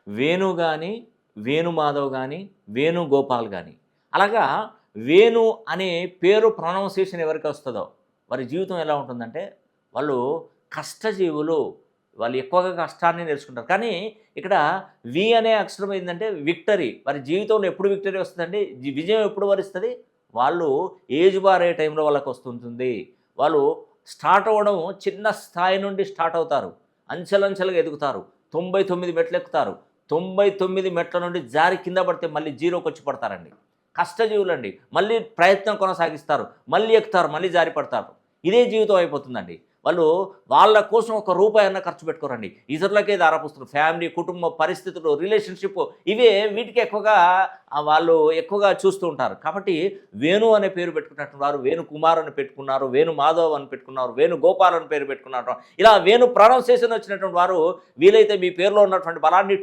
వేణు గాని, వేణుమాధవ్ గాని, వేణుగోపాల్ గాని. అలాగా వేణు అనే పేరు ప్రొనౌన్సియేషన్ ఎవరికి వస్తదో వారి జీవితం ఎలా ఉంటుందంటే, వాళ్ళు కష్టజీవులు. వాళ్ళు ఎక్కువగా కష్టాన్ని నేర్చుకుంటారు. కానీ ఇక్కడ వి అనే అక్షరం ఏందంటే విక్టరీ. వారి జీవితంలో ఎప్పుడు విక్టరీ వస్తదండి? విజయం ఎప్పుడు వరిస్తది? వాళ్ళు ఏజ్ బార్ అయ్యే టైంలో వాళ్ళకొస్తుంటుంది. వాళ్ళు స్టార్ట్ అవ్వడం చిన్న స్థాయి నుండి స్టార్ట్ అవుతారు. అంచెలంచెలుగా ఎదుగుతారు. 99 మెట్లెక్కుతారు. 99 మెట్ల నుండి జారి కింద పడితే మళ్ళీ జీరోకొచ్చి పడతారండి. కష్టజీవులండి. మళ్ళీ ప్రయత్నం కొనసాగిస్తారు. మళ్ళీ ఎక్కుతారు. మళ్ళీ జారి పడతారు. ఇదే జీవితం అయిపోతుందండి. వాళ్ళు వాళ్ళ కోసం ఒక రూపాయన్నా ఖర్చు పెట్టుకోరండి. ఇతరులకే దారపోస్తారు. ఫ్యామిలీ, కుటుంబ పరిస్థితులు, రిలేషన్‌షిప్ ఇవే వీటికి ఎక్కువగా వాళ్ళు ఎక్కువగా చూస్తూ ఉంటారు. కాబట్టి వేణు అనే పేరు పెట్టుకున్నటువంటి వారు వేణుకుమార్ అని పెట్టుకున్నారు. వేణుమాధవ్ అని పెట్టుకున్నారు. వేణుగోపాల్ అని పేరు పెట్టుకున్నారు. ఇలా వేణు ప్రొనౌన్సియేషన్ వచ్చినటువంటి వారు వీలైతే మీ పేరులో ఉన్నటువంటి బలాన్ని